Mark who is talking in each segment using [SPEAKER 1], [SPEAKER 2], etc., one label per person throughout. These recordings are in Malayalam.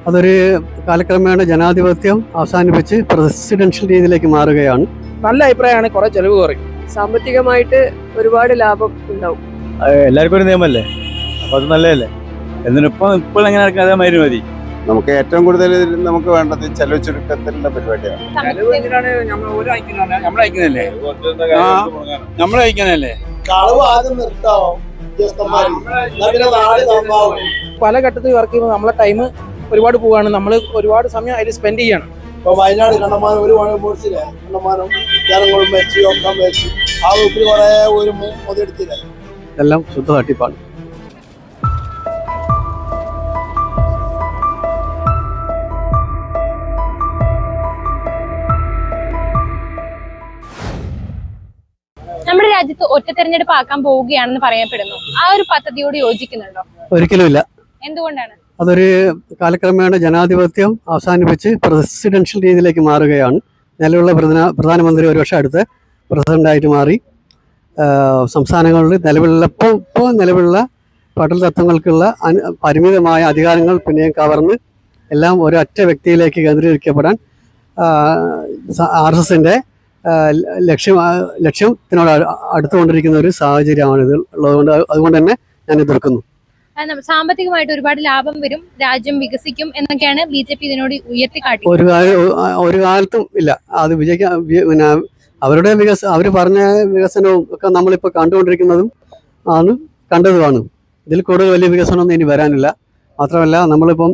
[SPEAKER 1] അതൊരു കാലക്രമേണ ജനാധിപത്യം അവസാനിപ്പിച്ച് പ്രസിഡൻഷ്യൽ രീതിയിലേക്ക് മാറുകയാണ്.
[SPEAKER 2] നല്ല അഭിപ്രായമാണ്. കുറെ ചെലവ് കുറയും,
[SPEAKER 3] സാമ്പത്തികമായിട്ട് ഒരുപാട് ലാഭം ഉണ്ടാവും.
[SPEAKER 4] എല്ലാവർക്കും ഒരു നിയമല്ലേ, അപ്പൊ അത് നല്ലതല്ലേ. ഇപ്പോൾ എങ്ങനെ അതേമാതിരി മതി.
[SPEAKER 5] നമുക്ക് ഏറ്റവും കൂടുതൽ നമുക്ക് വേണ്ടത് ചെലവ് ചുരുക്കത്തിലുള്ള പരിപാടിയാണ്.
[SPEAKER 4] നമ്മളയക്കുന്നല്ലേ
[SPEAKER 2] പല ഘട്ടത്തിൽ വർക്ക് ചെയ്യുമ്പോൾ നമ്മളെ ടൈം ഒരുപാട് പോവാണ്. നമ്മൾ ഒരുപാട് സമയം അതിൽ സ്പെൻഡ് ചെയ്യാണ്.
[SPEAKER 6] ഇപ്പൊ വയനാട് കണ്ടമാനം ഒരു മോഡ്സിലെ കണ്ടമാനം ജനങ്ങളും വെച്ച് ഒക്കെ വെച്ച് ആ വീട്ടിൽ കുറെ ഒരു മുതലെടുത്തില്ല.
[SPEAKER 1] എല്ലാം ശുദ്ധ തട്ടിപ്പാണ്.
[SPEAKER 7] നമ്മുടെ രാജ്യത്ത് ഒറ്റ തെരഞ്ഞെടുപ്പ് ആക്കാൻ പോവുകയാണെന്ന് പറയപ്പെടുന്നു. ആ ഒരു പദ്ധതിയോട് യോജിക്കുന്നുണ്ടോ?
[SPEAKER 1] ഒരിക്കലുമില്ല.
[SPEAKER 7] എന്തുകൊണ്ടാണ്?
[SPEAKER 1] അതൊരു കാലക്രമേണ ജനാധിപത്യം അവസാനിപ്പിച്ച് പ്രസിഡൻഷ്യൽ രീതിയിലേക്ക് മാറുകയാണ്. നിലവിലുള്ള പ്രധാനമന്ത്രി ഒരുപക്ഷെ അടുത്ത പ്രസിഡന്റായിട്ട് മാറി സംസ്ഥാനങ്ങളിൽ നിലവിലുള്ള ഫെഡറൽ തത്വങ്ങൾക്കുള്ള പരിമിതമായ അധികാരങ്ങൾ പിന്നെയും കവർന്ന് എല്ലാം ഒരൊറ്റ വ്യക്തിയിലേക്ക് കേന്ദ്രീകരിക്കപ്പെടാൻ RSSന്റെ ലക്ഷ്യത്തിനോട് അടുത്തുകൊണ്ടിരിക്കുന്ന ഒരു സാഹചര്യമാണ് ഇത് ഉള്ളതുകൊണ്ട് അതുകൊണ്ട് തന്നെ ഞാൻ എതിർക്കുന്നു.
[SPEAKER 7] സാമ്പത്തികമായിട്ട് ഒരുപാട് ലാഭം വരും, രാജ്യം വികസിക്കും എന്നൊക്കെയാണ് BJP ഇതിനോട് ഉയർത്തിക്കാട്ടി.
[SPEAKER 1] ഒരു കാലത്തും ഇല്ല. അത് വിജയിക്കാൻ പിന്നെ അവരുടെ അവർ പറഞ്ഞ വികസനവും ഒക്കെ നമ്മളിപ്പോൾ കണ്ടുകൊണ്ടിരിക്കുന്നതും കണ്ടതുമാണ്. ഇതിൽ കൂടുതൽ വലിയ വികസനമൊന്നും ഇനി വരാനില്ല. മാത്രമല്ല നമ്മളിപ്പം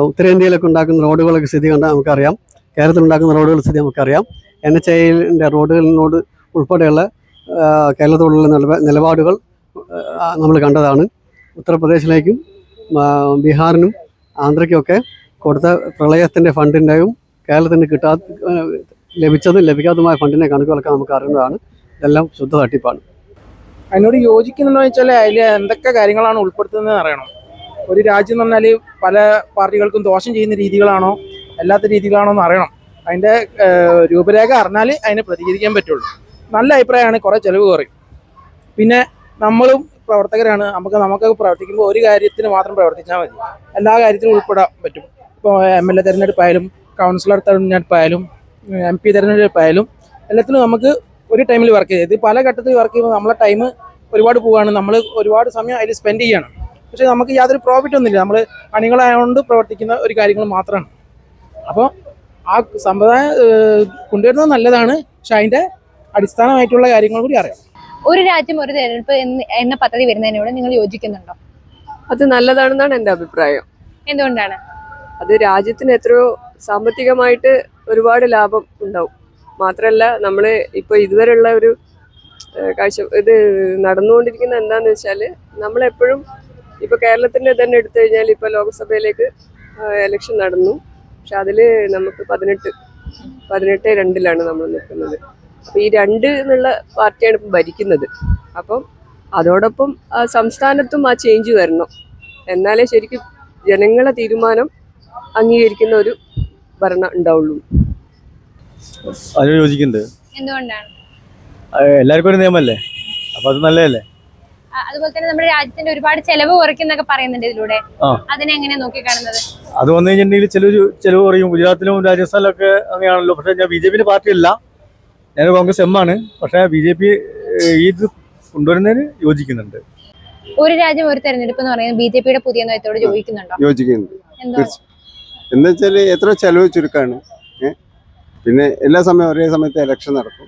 [SPEAKER 1] ഉത്തരേന്ത്യയിലൊക്കെ ഉണ്ടാക്കുന്ന റോഡുകളൊക്കെ സ്ഥിതി കണ്ടാൽ നമുക്കറിയാം. കേരളത്തിൽ ഉണ്ടാക്കുന്ന റോഡുകളുടെ സ്ഥിതി നമുക്കറിയാം. NHAIന്റെ റോഡുകളിനോട് ഉൾപ്പെടെയുള്ള കേരളത്തോടുള്ള നിലപാടുകൾ നമ്മൾ കണ്ടതാണ്. ഉത്തർപ്രദേശിലേക്കും ബീഹാറിനും ആന്ധ്രയ്ക്കുമൊക്കെ കൊടുത്ത പ്രളയത്തിൻ്റെ ഫണ്ടിൻ്റെയും കേരളത്തിന് ലഭിച്ചതും ലഭിക്കാത്തതുമായ ഫണ്ടിൻ്റെ കണക്കുകളൊക്കെ നമുക്ക് അറിയുന്നതാണ്. ഇതെല്ലാം ശുദ്ധ തട്ടിപ്പാണ്.
[SPEAKER 2] അതിനോട് യോജിക്കുന്നുണ്ടോ വെച്ചാൽ അതിൽ എന്തൊക്കെ കാര്യങ്ങളാണ് ഉൾപ്പെടുത്തുന്നത് അറിയണം. ഒരു രാജ്യം എന്ന് പറഞ്ഞാൽ പല പാർട്ടികൾക്കും ദോഷം ചെയ്യുന്ന രീതികളാണോ അല്ലാത്ത രീതികളാണോ എന്ന് അറിയണം. അതിൻ്റെ രൂപരേഖ അറിഞ്ഞാൽ അതിനെ പ്രതികരിക്കാൻ പറ്റുള്ളൂ. നല്ല അഭിപ്രായമാണ്. കുറേ ചെലവ് കുറയും. പിന്നെ നമ്മളും പ്രവർത്തകരാണ്. നമുക്ക് പ്രവർത്തിക്കുമ്പോൾ ഒരു കാര്യത്തിന് മാത്രം പ്രവർത്തിച്ചാൽ മതി. എല്ലാ കാര്യത്തിലും ഉൾപ്പെടാൻ പറ്റും. ഇപ്പോൾ MLA തിരഞ്ഞെടുപ്പായാലും കൗൺസിലർ തിരഞ്ഞെടുപ്പായാലും MP തിരഞ്ഞെടുപ്പായാലും എല്ലാത്തിനും നമുക്ക് ഒരു ടൈമിൽ വർക്ക് ചെയ്ത് പല ഘട്ടത്തിൽ വർക്ക് ചെയ്യുമ്പോൾ നമ്മളെ ടൈം ഒരുപാട് പോവുകയാണ്. നമ്മൾ ഒരുപാട് സമയം അതിൽ സ്പെൻഡ് ചെയ്യണം. പക്ഷേ നമുക്ക് യാതൊരു പ്രോഫിറ്റ് ഒന്നുമില്ല. നമ്മൾ അണികളായതുകൊണ്ട് പ്രവർത്തിക്കുന്ന ഒരു കാര്യങ്ങൾ മാത്രമാണ്. അപ്പോൾ ആ സമ്പ്രദായം കൊണ്ടുവരുന്നത് നല്ലതാണ്. പക്ഷെ അതിൻ്റെ അടിസ്ഥാനമായിട്ടുള്ള കാര്യങ്ങൾ കൂടി അറിയാം.
[SPEAKER 7] ഒരു രാജ്യം ഒരു തെരഞ്ഞെടുപ്പ് എന്ന പദ്ധതി വരുന്നതിനോട് നിങ്ങൾ യോജിക്കുന്നുണ്ടോ?
[SPEAKER 3] അത് നല്ലതാണെന്നാണ് എൻ്റെ അഭിപ്രായം.
[SPEAKER 7] എന്തുകൊണ്ടാണ്?
[SPEAKER 3] അത് രാജ്യത്തിന് എത്രയോ സാമ്പത്തികമായിട്ട് ഒരുപാട് ലാഭം ഉണ്ടാവും. മാത്രമല്ല നമ്മൾ ഇപ്പോൾ ഇതുവരെയുള്ള ഒരു ഇത് നടന്നുകൊണ്ടിരിക്കുന്നത് എന്താണെന്ന് വെച്ചാൽ നമ്മളെപ്പോഴും ഇപ്പോൾ കേരളത്തിൻ്റെ തന്നെ എടുത്തു കഴിഞ്ഞാൽ ഇപ്പോൾ ലോക്സഭയിലേക്ക് ഇലക്ഷൻ നടന്നു. പക്ഷെ അതിൽ നമുക്ക് 18-2 നമ്മൾ നിൽക്കുന്നത്. അപ്പോൾ ഈ 2 എന്നുള്ള പാർട്ടിയാണ് ഇപ്പം ഭരിക്കുന്നത്. അപ്പം അതോടൊപ്പം സംസ്ഥാനത്തും ആ ചേഞ്ച് വരണം. എന്നാലേ ശരിക്കും ജനങ്ങളെ തീരുമാനം അംഗീകരിക്കുന്ന ഒരു ഭരണം ഉണ്ടാവുള്ളൂ.
[SPEAKER 4] അതിന് യോജിക്കുന്നുണ്ട്.
[SPEAKER 7] എന്തുകൊണ്ടാണ്?
[SPEAKER 4] എല്ലാവർക്കും ഒരു നിയമല്ലേ, അപ്പൊ അത് നല്ലതല്ലേ.
[SPEAKER 7] അതുപോലെ തന്നെ നമ്മുടെ രാജ്യത്തിന്റെ ഒരുപാട് ചെലവ് കുറയ്ക്കുന്നൊക്കെ പറയുന്നുണ്ട് ഇതിലൂടെ. അതിനെങ്ങനെ നോക്കി കാണുന്നത്?
[SPEAKER 4] അത് വന്നു കഴിഞ്ഞിട്ടുണ്ടെങ്കിൽ ചെലവ് കുറയും. ഗുജറാത്തിലും രാജസ്ഥാനിലൊക്കെ അങ്ങനെയാണല്ലോ. പക്ഷെ ഞാൻ BJPന്റെ പാർട്ടിയല്ല, ഞാൻ കോൺഗ്രസ് M ആണ്. പക്ഷെ BJP ഇത് കൊണ്ടുവരുന്നതിന് യോജിക്കുന്നുണ്ട്.
[SPEAKER 7] ഒരു രാജ്യം ഒരു തെരഞ്ഞെടുപ്പ് എന്ന് പറയുന്നത് BJPയുടെ പുതിയ നയത്തോട് യോജിക്കുന്നുണ്ടോ?
[SPEAKER 5] യോജിക്കുന്നുണ്ട്. എന്താ വെച്ചാൽ എത്ര ചെലവ് ചുരുക്കാണ്. പിന്നെ എല്ലാ സമയം ഒരേ സമയത്ത് ഇലക്ഷൻ നടക്കും.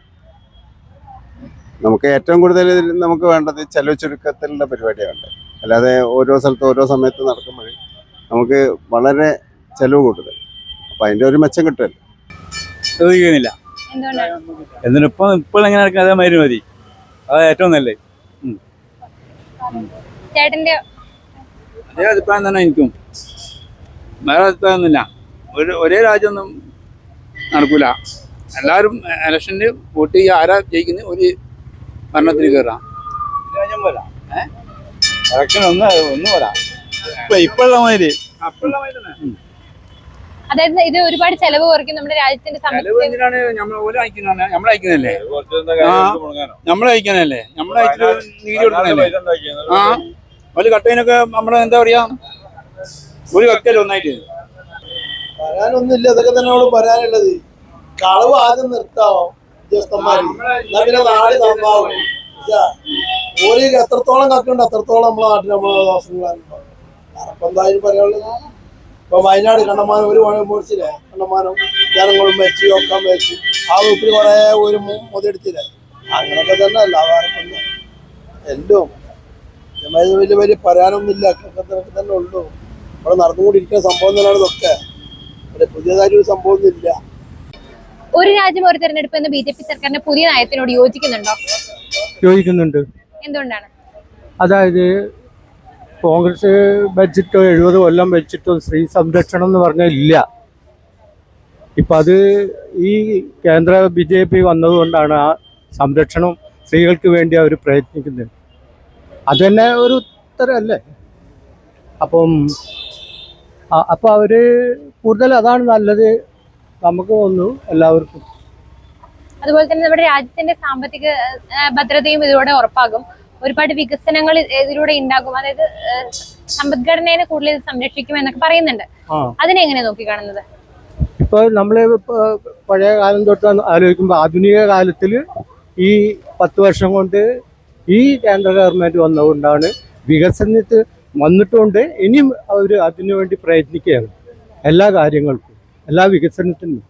[SPEAKER 5] നമുക്ക് ഏറ്റവും കൂടുതൽ നമുക്ക് വേണ്ടത് ചെലവ് ചുരുക്കത്തിലുള്ള പരിപാടിയാണ്. അല്ലാതെ ഓരോ സ്ഥലത്തും ഓരോ സമയത്ത് നടക്കുമ്പോൾ നമുക്ക് വളരെ ചെലവ് കൂടുതൽ. അപ്പം അതിൻ്റെ ഒരു മെച്ചം കിട്ടുമല്ലോ.
[SPEAKER 4] യോജിക്കുന്നില്ല. ഇപ്പോൾ എങ്ങനെ അതേമാതിരി മതി. അത് ഏറ്റവും നല്ലത്.
[SPEAKER 7] ചേട്ടന്റെ
[SPEAKER 4] അതേ അഭിപ്രായം തന്നെ എനിക്കും. വേറെ അഭിപ്രായമൊന്നുമില്ല. ഒരേ രാജ്യമൊന്നും നടക്കൂല. എല്ലാവരും ഇലക്ഷനിൽ വോട്ട് ചെയ്യുക. ആരാ ജയിക്കുന്നത് ഒരു ഭരണത്തിന് കയറാം. രാജ്യം പോരാ. ഇലക്ഷൻ ഒന്നും പോരാ. ഇപ്പോഴുള്ള മാതിരി.
[SPEAKER 7] അതായത് ഇത് ഒരുപാട് ചെലവ് കുറയ്ക്കും നമ്മുടെ രാജ്യത്തിന്റെ
[SPEAKER 4] നമ്മളയക്കുന്നല്ലേ നികുതി കൊടുക്കണല്ലേ. ഒരു കട്ടയിനൊക്കെ നമ്മളെ എന്താ പറയാ ഒരു വ്യക്തിയല്ലേ ഒന്നായിട്ട്.
[SPEAKER 6] പറയാനൊന്നുമില്ല, ഇതൊക്കെ തന്നെ അവിടെ പറയാനുള്ളത്. കളവ് ആദ്യം നിർത്താവോ ഉദ്യോഗസ്ഥന്മാര്, എന്നാ പിന്നെ നാട് നന്നാവും. ഓര് എത്രത്തോളം കക്കുണ്ട് അത്രത്തോളം നമ്മളെ നാട്ടിൽ നമ്മളെ ദോഷങ്ങളുണ്ടാവും. അപ്പൊ എന്തായാലും പറയാനുള്ളത്, ഇപ്പൊ വയനാട് കണ്ടമാനം ഒരു മഴ പൊടിച്ചില്ലേ, കണ്ടമാനം ജനങ്ങളും വെച്ച് ഒക്കെ വെച്ച് ആ വീട്ടിൽ കുറെ ഒരു മുതലെടുത്തില്ലേ, അങ്ങനൊക്കെ തന്നെ അല്ല വേറെ എല്ലാം വലിയ വലിയ പറയാനൊന്നുമില്ല. ഒക്കെ തന്നെ ഉള്ളൂ. ഇവിടെ നടന്നുകൊണ്ടിരിക്കുന്ന സംഭവം തന്നെയാണ് ഇതൊക്കെ. ഇവിടെ പുതിയതായിട്ട് ഒരു സംഭവം ഒന്നും ഇല്ല.
[SPEAKER 7] ഒരു രാജ്യം ഒരു തെരഞ്ഞെടുപ്പ് എന്ന BJP സർക്കാരിന്റെ പുതിയ നയത്തിനോട് യോജിക്കുന്നുണ്ടോ?
[SPEAKER 4] യോജിക്കുന്നുണ്ട്.
[SPEAKER 7] എന്തുകൊണ്ടാണ്?
[SPEAKER 4] അതായത് കോൺഗ്രസ് ഭരിച്ചിട്ടോ 70 കൊല്ലം ഭരിച്ചിട്ടോ സ്ത്രീ സംരക്ഷണം എന്ന് പറഞ്ഞാൽ ഇല്ല. ഇപ്പം അത് ഈ കേന്ദ്ര BJP വന്നതുകൊണ്ടാണ് ആ സംരക്ഷണം സ്ത്രീകൾക്ക് വേണ്ടി അവർ പ്രയത്നിക്കുന്നത്. അത് തന്നെ ഒരു ഉത്തരമല്ലേ? അപ്പം അവർ കൂടുതൽ അതാണ് നല്ലത് നമുക്ക് തോന്നുന്നു എല്ലാവർക്കും.
[SPEAKER 7] അതുപോലെ തന്നെ നമ്മുടെ രാജ്യത്തിന്റെ സാമ്പത്തിക ഭദ്രതയും ഇതിലൂടെ ഉറപ്പാകും. ഒരുപാട് വികസനങ്ങൾ ഇതിലൂടെ ഉണ്ടാകും. അതായത് സമ്പദ്ഘടനയെ കൂടുതൽ സംരക്ഷിക്കും എന്നൊക്കെ പറയുന്നുണ്ട്. അതിനെ എങ്ങനെ നോക്കിക്കാണുന്നത്?
[SPEAKER 4] ഇപ്പോൾ നമ്മൾ പഴയ കാലം തൊട്ട് ആലോചിക്കുമ്പോൾ ആധുനിക കാലത്തിൽ ഈ 10 വർഷം കൊണ്ട് ഈ കേന്ദ്ര ഗവൺമെൻറ് വന്നതുകൊണ്ടാണ് വികസനത്തിൽ വന്നിട്ടുകൊണ്ട് ഇനിയും അവർ അതിനുവേണ്ടി പ്രയത്നിക്കുകയാണ്. എല്ലാ കാര്യങ്ങൾക്കും, എല്ലാ വികസനത്തിനും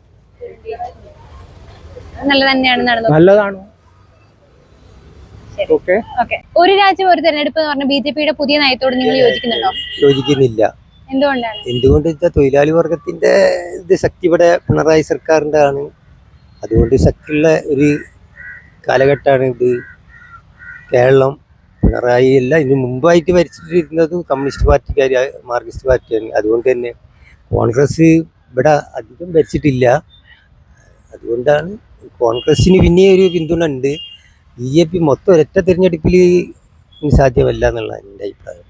[SPEAKER 4] നല്ലതാണ്. ഓക്കെ.
[SPEAKER 7] ഒരു രാജ്യം ഒരു തെരഞ്ഞെടുപ്പ് എന്ന് പറഞ്ഞ BJPയുടെ പുതിയ നയത്തോട് നിങ്ങൾ യോജിക്കുന്നുണ്ടോ?
[SPEAKER 8] യോജിക്കുന്നില്ല.
[SPEAKER 7] എന്തുകൊണ്ടാണ്?
[SPEAKER 8] എന്തുകൊണ്ട് വെച്ചാൽ തൊഴിലാളി വർഗത്തിന്റെ ഇത് ശക്തി ഇവിടെ പിണറായി സർക്കാരിന്റെ ആണ്. അതുകൊണ്ട് ശക്തിയുള്ള ഒരു കാലഘട്ടമാണ് ഇത്. കേരളം പിണറായി അല്ല, ഇതിന് മുമ്പായിട്ട് ഭരിച്ചിട്ടിരുന്നതും കമ്മ്യൂണിസ്റ്റ് പാർട്ടിക്കാർ, മാർക്സിസ്റ്റ് പാർട്ടിയാണ്. അതുകൊണ്ട് തന്നെ കോൺഗ്രസ് ഇവിടെ അധികം ഭരിച്ചിട്ടില്ല. അതുകൊണ്ടാണ് കോൺഗ്രസിന് പിന്നെ ഒരു പിന്തുണ ഉണ്ട്. BJP മൊത്തം ഒരൊറ്റ തിരഞ്ഞെടുപ്പിൽ സാധ്യമല്ല എന്നുള്ള എൻ്റെ അഭിപ്രായം.